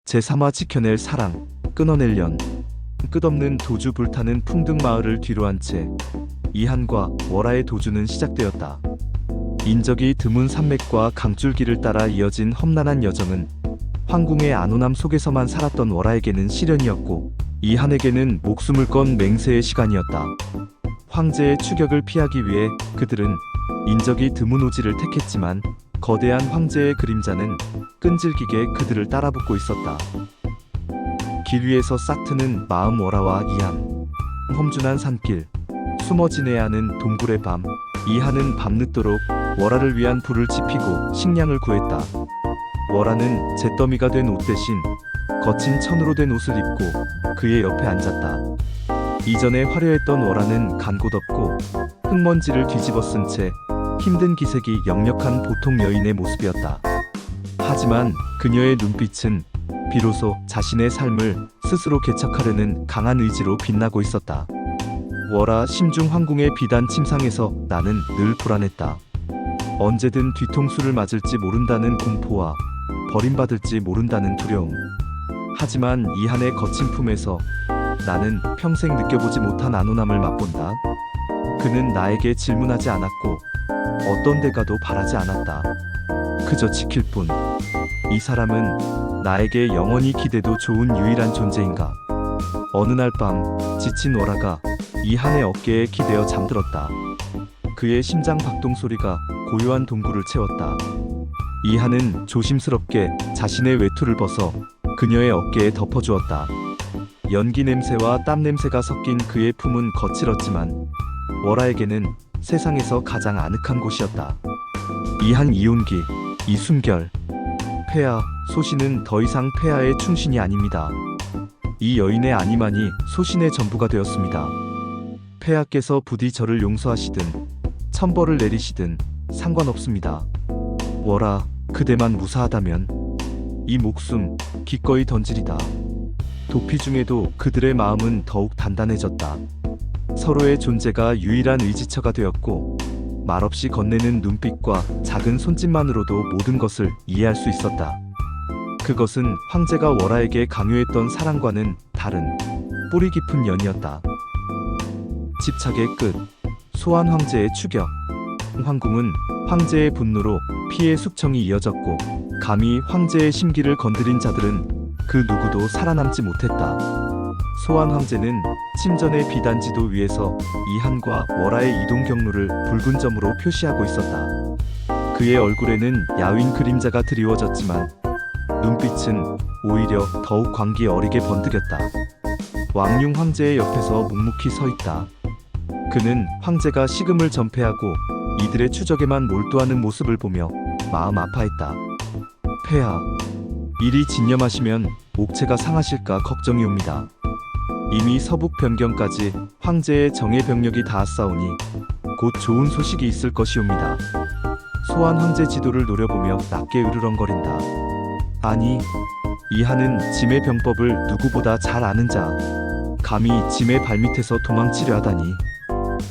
제3화 지켜낼 사랑, 끊어낼 연. 끝없는 도주 불타는 풍등 마을을 뒤로한 채 이한과 월화의 도주는 시작되었다. 인적이 드문 산맥과 강줄기를 따라 이어진 험난한 여정은 황궁의 안온함 속에서만 살았던 월화에게는 시련이었고 이한에게는 목숨을 건 맹세의 시간이었다. 황제의 추격을 피하기 위해 그들은 인적이 드문 오지를 택했지만 거대한 황제의 그림자는 끈질기게 그들을 따라붙고 있었다. 길 위에서 싹트는 마음 월화와 이한. 험준한 산길, 숨어 지내야 하는 동굴의 밤. 이한은 밤늦도록 월화를 위한 불을 지피고 식량을 구했다. 월화는 잿더미가 된 옷 대신 거친 천으로 된 옷을 입고 그의 옆에 앉았다. 이전에 화려했던 월화는 간고덥고 흙먼지를 뒤집어 쓴 채 힘든 기색이 역력한 보통 여인의 모습이었다. 하지만 그녀의 눈빛은 비로소 자신의 삶을 스스로 개척하려는 강한 의지로 빛나고 있었다. 월화 심중 황궁의 비단 침상에서 나는 늘 불안했다. 언제든 뒤통수를 맞을지 모른다는 공포와 버림받을지 모른다는 두려움. 하지만 이한의 거친 품에서 나는 평생 느껴보지 못한 안온함을 맛본다. 그는 나에게 질문하지 않았고 어떤 대가도 바라지 않았다. 그저 지킬 뿐. 이 사람은 나에게 영원히 기대도 좋은 유일한 존재인가. 어느 날 밤 지친 월화가 이한의 어깨에 기대어 잠들었다. 그의 심장 박동 소리가 고요한 동굴을 채웠다. 이한은 조심스럽게 자신의 외투를 벗어 그녀의 어깨에 덮어주었다. 연기 냄새와 땀 냄새가 섞인 그의 품은 거칠었지만 월화에게는 세상에서 가장 아늑한 곳이었다. 이한 이온기, 이순결. 폐하, 소신은 더 이상 폐하의 충신이 아닙니다. 이 여인의 안위만이 소신의 전부가 되었습니다. 폐하께서 부디 저를 용서하시든 천벌을 내리시든 상관없습니다. 월화, 그대만 무사하다면 이 목숨 기꺼이 던지리다. 도피 중에도 그들의 마음은 더욱 단단해졌다. 서로의 존재가 유일한 의지처가 되었고 말없이 건네는 눈빛과 작은 손짓만으로도 모든 것을 이해할 수 있었다. 그것은 황제가 월화에게 강요했던 사랑과는 다른 뿌리 깊은 연이었다. 집착의 끝, 소환 황제의 추격. 황궁은 황제의 분노로 피해 숙청이 이어졌고 감히 황제의 심기를 건드린 자들은 그 누구도 살아남지 못했다. 소환 황제는 침전의 비단지도 위에서 이한과 월화의 이동 경로를 붉은 점으로 표시하고 있었다. 그의 얼굴에는 야윈 그림자가 드리워졌지만 눈빛은 오히려 더욱 광기 어리게 번득였다. 왕융 황제의 옆에서 묵묵히 서 있다. 그는 황제가 식음을 전폐하고 이들의 추적에만 몰두하는 모습을 보며 마음 아파했다. 폐하, 일이 진념하시면 옥체가 상하실까 걱정이옵니다. 이미 서북 변경까지 황제의 정예 병력이 닿았사오니 곧 좋은 소식이 있을 것이옵니다. 소환 황제 지도를 노려보며 낮게 으르렁거린다. 아니, 이한은 짐의 병법을 누구보다 잘 아는 자. 감히 짐의 발밑에서 도망치려 하다니.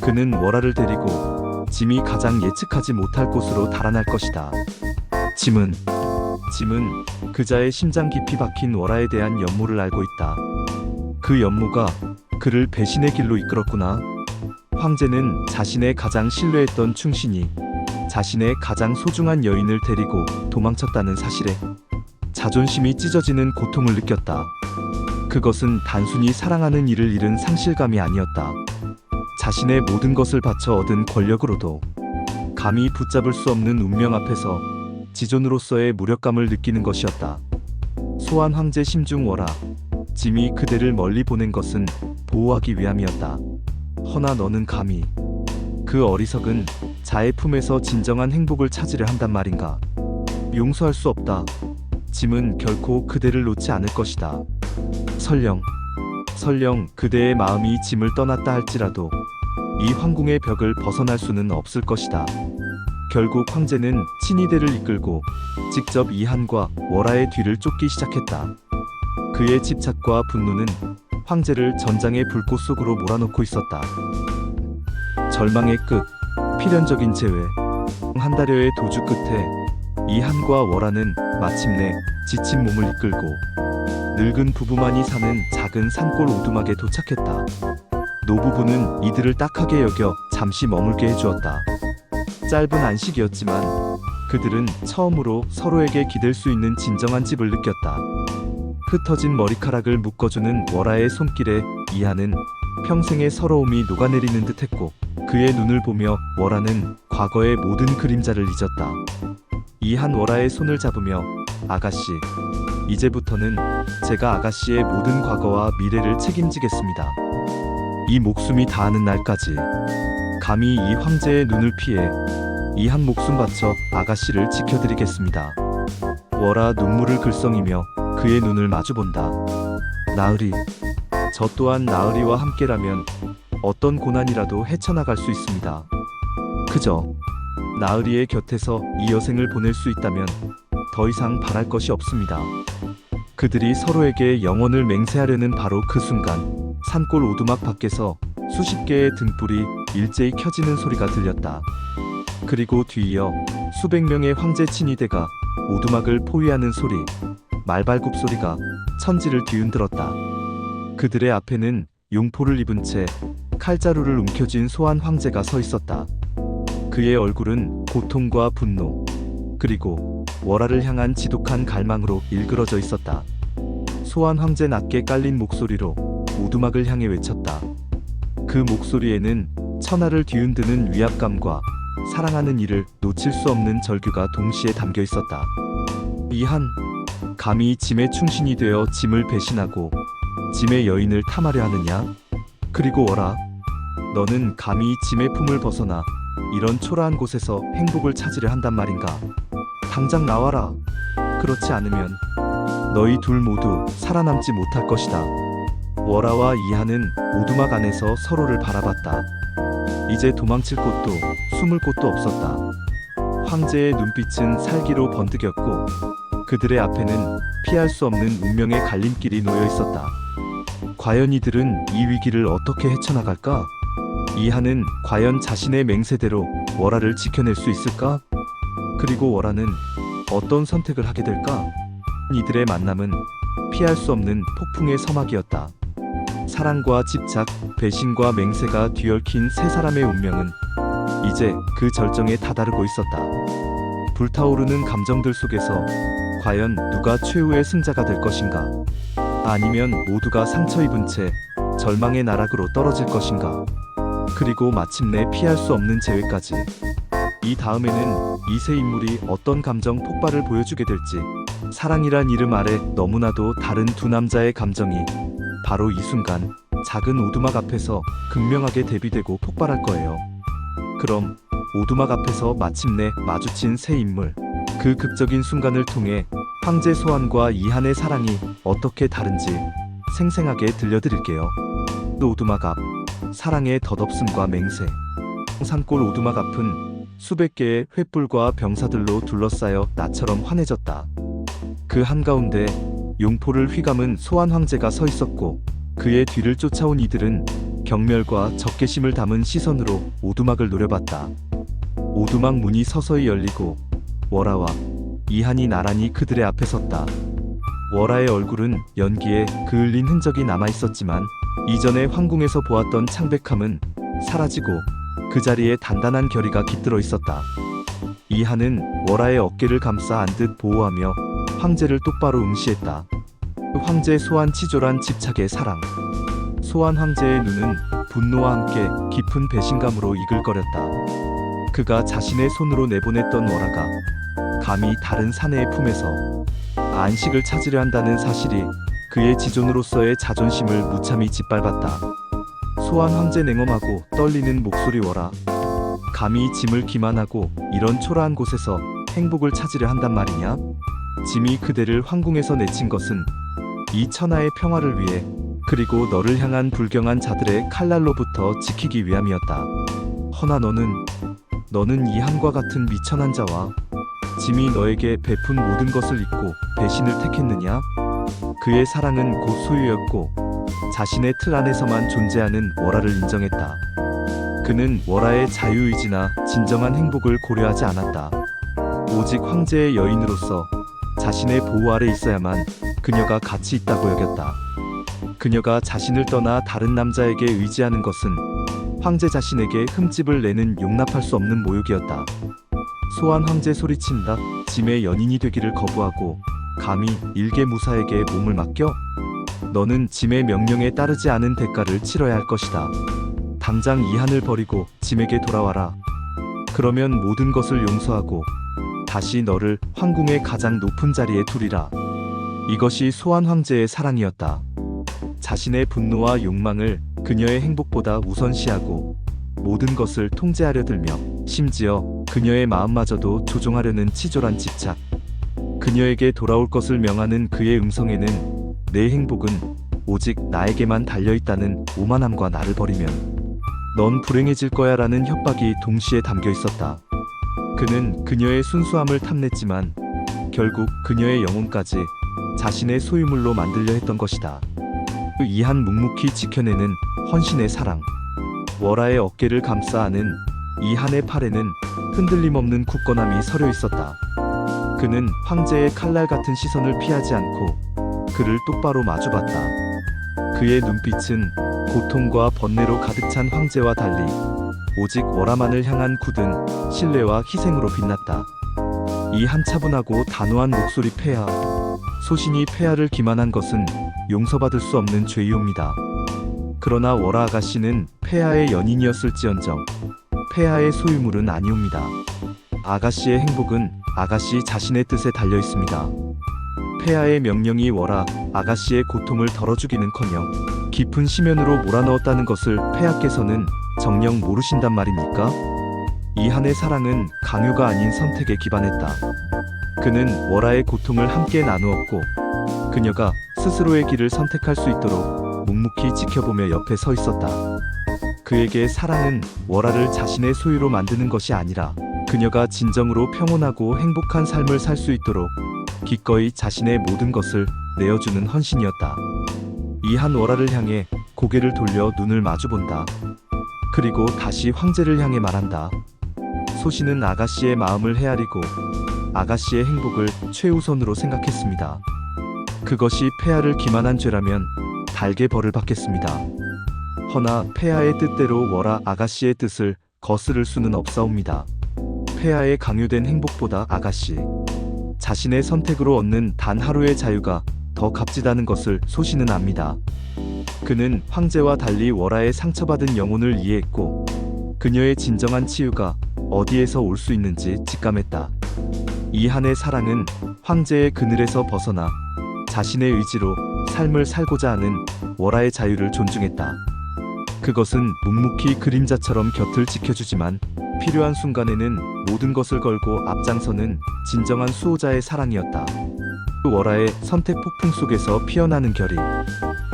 그는 월화를 데리고 짐이 가장 예측하지 못할 곳으로 달아날 것이다. 짐은 그자의 심장 깊이 박힌 월화에 대한 연모를 알고 있다. 그 연모가 그를 배신의 길로 이끌었구나. 황제는 자신의 가장 신뢰했던 충신이 자신의 가장 소중한 여인을 데리고 도망쳤다는 사실에 자존심이 찢어지는 고통을 느꼈다. 그것은 단순히 사랑하는 이를 잃은 상실감이 아니었다. 자신의 모든 것을 바쳐 얻은 권력으로도 감히 붙잡을 수 없는 운명 앞에서 지존으로서의 무력감을 느끼는 것이었다. 소환 황제 심중 월화. 짐이 그대를 멀리 보낸 것은 보호하기 위함이었다. 허나 너는 감히 그 어리석은 자의 품에서 진정한 행복을 찾으려 한단 말인가. 용서할 수 없다. 짐은 결코 그대를 놓지 않을 것이다. 설령 그대의 마음이 짐을 떠났다 할지라도 이 황궁의 벽을 벗어날 수는 없을 것이다. 결국 황제는 친위대를 이끌고 직접 이한과 월화의 뒤를 쫓기 시작했다. 그의 집착과 분노는 황제를 전장의 불꽃 속으로 몰아넣고 있었다. 절망의 끝, 필연적인 재회. 한 달여의 도주 끝에 이한과 월화는 마침내 지친 몸을 이끌고 늙은 부부만이 사는 작은 산골 오두막에 도착했다. 노부부는 이들을 딱하게 여겨 잠시 머물게 해주었다. 짧은 안식이었지만 그들은 처음으로 서로에게 기댈 수 있는 진정한 집을 느꼈다. 흩어진 머리카락을 묶어주는 월아의 손길에 이하는 평생의 서러움이 녹아내리는 듯했고, 그의 눈을 보며 월아는 과거의 모든 그림자를 잊었다. 이한 월아의 손을 잡으며 아가씨, 이제부터는 제가 아가씨의 모든 과거와 미래를 책임지겠습니다. 이 목숨이 다하는 날까지 감히 이 황제의 눈을 피해 이 한 목숨 바쳐 아가씨를 지켜드리겠습니다. 월아 눈물을 글썽이며 그의 눈을 마주본다. 나으리, 저 또한 나으리와 함께라면 어떤 고난이라도 헤쳐나갈 수 있습니다. 그저 나으리의 곁에서 이 여생을 보낼 수 있다면 더 이상 바랄 것이 없습니다. 그들이 서로에게 영혼을 맹세하려는 바로 그 순간, 산골 오두막 밖에서 수십 개의 등불이 일제히 켜지는 소리가 들렸다. 그리고 뒤이어 수백 명의 황제 친위대가 오두막을 포위하는 소리, 말발굽 소리가 천지를 뒤흔들었다. 그들의 앞에는 용포를 입은 채 칼자루를 움켜쥔 소환 황제가 서 있었다. 그의 얼굴은 고통과 분노, 그리고 월아를 향한 지독한 갈망으로 일그러져 있었다. 소환 황제 낮게 깔린 목소리로 오두막을 향해 외쳤다. 그 목소리에는 천하를 뒤흔드는 위압감과 사랑하는 이를 놓칠 수 없는 절규가 동시에 담겨 있었다. 이한, 감히 짐의 충신이 되어 짐을 배신하고 짐의 여인을 탐하려 하느냐? 그리고 월아, 너는 감히 짐의 품을 벗어나 이런 초라한 곳에서 행복을 찾으려 한단 말인가? 당장 나와라. 그렇지 않으면 너희 둘 모두 살아남지 못할 것이다. 월아와 이하는 오두막 안에서 서로를 바라봤다. 이제 도망칠 곳도 숨을 곳도 없었다. 황제의 눈빛은 살기로 번득였고, 그들의 앞에는 피할 수 없는 운명의 갈림길이 놓여 있었다. 과연 이들은 이 위기를 어떻게 헤쳐나갈까? 이하는 과연 자신의 맹세대로 월아를 지켜낼 수 있을까? 그리고 월아는 어떤 선택을 하게 될까? 이들의 만남은 피할 수 없는 폭풍의 서막이었다. 사랑과 집착, 배신과 맹세가 뒤얽힌 세 사람의 운명은 이제 그 절정에 다다르고 있었다. 불타오르는 감정들 속에서 과연 누가 최후의 승자가 될 것인가? 아니면 모두가 상처 입은 채 절망의 나락으로 떨어질 것인가? 그리고 마침내 피할 수 없는 재회까지. 이 다음에는 이 세 인물이 어떤 감정 폭발을 보여주게 될지, 사랑이란 이름 아래 너무나도 다른 두 남자의 감정이 바로 이 순간 작은 오두막 앞에서 극명하게 대비되고 폭발할 거예요. 그럼 오두막 앞에서 마침내 마주친 세 인물, 그 극적인 순간을 통해 황제 소환과 이한의 사랑이 어떻게 다른지 생생하게 들려드릴게요. 오두막 앞, 사랑의 덧없음과 맹세. 산골 오두막 앞은 수백 개의 횃불과 병사들로 둘러싸여 나처럼 환해졌다. 그 한가운데 용포를 휘감은 소환 황제가 서 있었고, 그의 뒤를 쫓아온 이들은 경멸과 적개심을 담은 시선으로 오두막을 노려봤다. 오두막 문이 서서히 열리고 월아와 이한이 나란히 그들의 앞에 섰다. 월아의 얼굴은 연기에 그을린 흔적이 남아있었지만 이전에 황궁에서 보았던 창백함은 사라지고 그 자리에 단단한 결의가 깃들어 있었다. 이한은 월아의 어깨를 감싸 안듯 보호하며 황제를 똑바로 응시했다. 황제 소환 치졸한 집착의 사랑. 소환 황제의 눈은 분노와 함께 깊은 배신감으로 이글거렸다. 그가 자신의 손으로 내보냈던 월아가 감히 다른 사내의 품에서 안식을 찾으려 한다는 사실이 그의 지존으로서의 자존심을 무참히 짓밟았다. 소환 황제 냉엄하고 떨리는 목소리. 월아, 감히 짐을 기만하고 이런 초라한 곳에서 행복을 찾으려 한단 말이냐? 짐이 그대를 황궁에서 내친 것은 이 천하의 평화를 위해, 그리고 너를 향한 불경한 자들의 칼날로부터 지키기 위함이었다. 허나 너는 이한과 같은 미천한 자와 짐이 너에게 베푼 모든 것을 잊고 배신을 택했느냐? 그의 사랑은 곧 소유였고 자신의 틀 안에서만 존재하는 월아를 인정했다. 그는 월아의 자유의지나 진정한 행복을 고려하지 않았다. 오직 황제의 여인으로서 자신의 보호 아래 있어야만 그녀가 가치 있다고 여겼다. 그녀가 자신을 떠나 다른 남자에게 의지하는 것은 황제 자신에게 흠집을 내는 용납할 수 없는 모욕이었다. 소환 황제 소리친다. 짐의 연인이 되기를 거부하고 감히 일개 무사에게 몸을 맡겨? 너는 짐의 명령에 따르지 않은 대가를 치러야 할 것이다. 당장 이한을 버리고 짐에게 돌아와라. 그러면 모든 것을 용서하고 다시 너를 황궁의 가장 높은 자리에 두리라. 이것이 소환 황제의 사랑이었다. 자신의 분노와 욕망을 그녀의 행복보다 우선시하고 모든 것을 통제하려 들며 심지어 그녀의 마음마저도 조종하려는 치졸한 집착. 그녀에게 돌아올 것을 명하는 그의 음성에는 내 행복은 오직 나에게만 달려있다는 오만함과 나를 버리면 넌 불행해질 거야 라는 협박이 동시에 담겨 있었다. 그는 그녀의 순수함을 탐냈지만 결국 그녀의 영혼까지 자신의 소유물로 만들려 했던 것이다. 이한 묵묵히 지켜내는 헌신의 사랑. 월하의 어깨를 감싸 안은 이한의 팔에는 흔들림 없는 굳건함이 서려 있었다. 그는 황제의 칼날 같은 시선을 피하지 않고 그를 똑바로 마주봤다. 그의 눈빛은 고통과 번뇌로 가득 찬 황제와 달리 오직 월하만을 향한 굳은 신뢰와 희생으로 빛났다. 이 한 차분하고 단호한 목소리. 폐하. 소신이 폐하를 기만한 것은 용서받을 수 없는 죄이옵니다. 그러나 월하 아가씨는 폐하의 연인이었을지언정 폐하의 소유물은 아니옵니다. 아가씨의 행복은 아가씨 자신의 뜻에 달려 있습니다. 폐하의 명령이 월하 아가씨의 고통을 덜어주기는커녕 깊은 심연으로 몰아넣었다는 것을 폐하께서는 정녕 모르신단 말입니까? 이한의 사랑은 강요가 아닌 선택에 기반했다. 그는 월하의 고통을 함께 나누었고 그녀가 스스로의 길을 선택할 수 있도록 묵묵히 지켜보며 옆에 서 있었다. 그에게 사랑은 월하를 자신의 소유로 만드는 것이 아니라 그녀가 진정으로 평온하고 행복한 삶을 살 수 있도록 기꺼이 자신의 모든 것을 내어주는 헌신이었다. 이한 월하를 향해 고개를 돌려 눈을 마주본다. 그리고 다시 황제를 향해 말한다. 소신은 아가씨의 마음을 헤아리고 아가씨의 행복을 최우선으로 생각했습니다. 그것이 폐하를 기만한 죄라면 달게 벌을 받겠습니다. 허나 폐하의 뜻대로 월하 아가씨의 뜻을 거스를 수는 없사옵니다. 폐하의 강요된 행복보다 아가씨 자신의 선택으로 얻는 단 하루의 자유가 더 값지다는 것을 소신은 압니다. 그는 황제와 달리 월하의 상처받은 영혼을 이해했고 그녀의 진정한 치유가 어디에서 올 수 있는지 직감했다. 이한의 사랑은 황제의 그늘에서 벗어나 자신의 의지로 삶을 살고자 하는 월하의 자유를 존중했다. 그것은 묵묵히 그림자처럼 곁을 지켜주지만 필요한 순간에는 모든 것을 걸고 앞장서는 진정한 수호자의 사랑이었다. 월하의 선택 폭풍 속에서 피어나는 결의.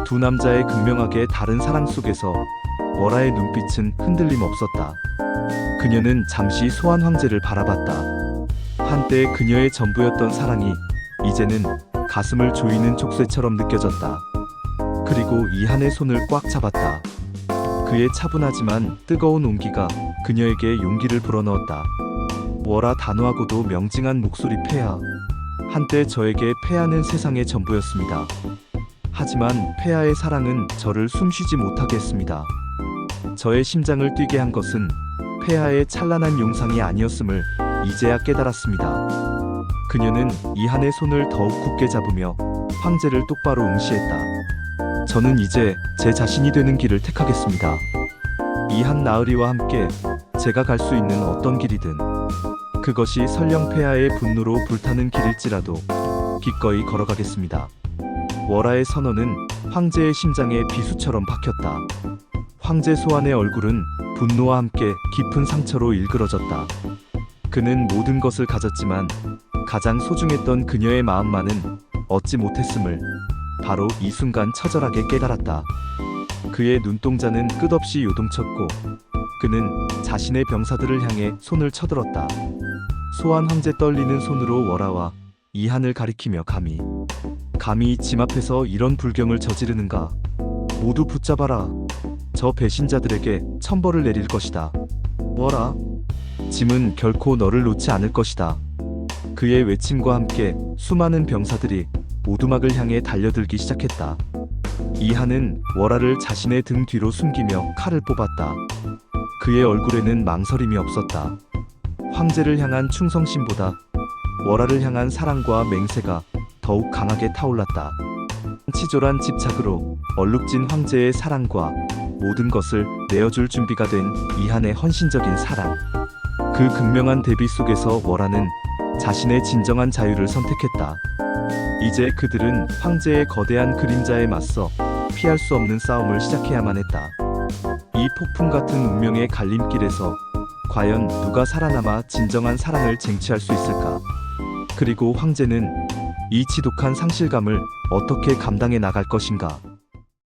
두 남자의 극명하게 다른 사랑 속에서 월하의 눈빛은 흔들림 없었다. 그녀는 잠시 소환 황제를 바라봤다. 한때 그녀의 전부였던 사랑이 이제는 가슴을 조이는 족쇄처럼 느껴졌다. 그리고 이한의 손을 꽉 잡았다. 그의 차분하지만 뜨거운 온기가 그녀에게 용기를 불어넣었다. 월하 단호하고도 명징한 목소리. 폐하. 한때 저에게 폐하는 세상의 전부였습니다. 하지만 폐하의 사랑은 저를 숨쉬지 못하게 했습니다. 저의 심장을 뛰게 한 것은 폐하의 찬란한 용상이 아니었음을 이제야 깨달았습니다. 그녀는 이한의 손을 더욱 굳게 잡으며 황제를 똑바로 응시했다. 저는 이제 제 자신이 되는 길을 택하겠습니다. 이한 나으리와 함께 제가 갈 수 있는 어떤 길이든 그것이 설령 폐하의 분노로 불타는 길일지라도 기꺼이 걸어가겠습니다. 월하의 선언은 황제의 심장에 비수처럼 박혔다. 황제 소환의 얼굴은 분노와 함께 깊은 상처로 일그러졌다. 그는 모든 것을 가졌지만 가장 소중했던 그녀의 마음만은 얻지 못했음을 바로 이 순간 처절하게 깨달았다. 그의 눈동자는 끝없이 요동쳤고 그는 자신의 병사들을 향해 손을 쳐들었다. 소환 황제 떨리는 손으로 월하와 이한을 가리키며 감히 짐 앞에서 이런 불경을 저지르는가. 모두 붙잡아라. 저 배신자들에게 천벌을 내릴 것이다. 월하, 짐은 결코 너를 놓지 않을 것이다. 그의 외침과 함께 수많은 병사들이 오두막을 향해 달려들기 시작했다. 이한은 월화를 자신의 등 뒤로 숨기며 칼을 뽑았다. 그의 얼굴에는 망설임이 없었다. 황제를 향한 충성심보다 월화를 향한 사랑과 맹세가 더욱 강하게 타올랐다. 치졸한 집착으로 얼룩진 황제의 사랑과 모든 것을 내어줄 준비가 된 이한의 헌신적인 사랑. 그 극명한 대비 속에서 월화는 자신의 진정한 자유를 선택했다. 이제 그들은 황제의 거대한 그림자에 맞서 피할 수 없는 싸움을 시작해야만 했다. 이 폭풍 같은 운명의 갈림길에서 과연 누가 살아남아 진정한 사랑을 쟁취할 수 있을까? 그리고 황제는 이 지독한 상실감을 어떻게 감당해 나갈 것인가?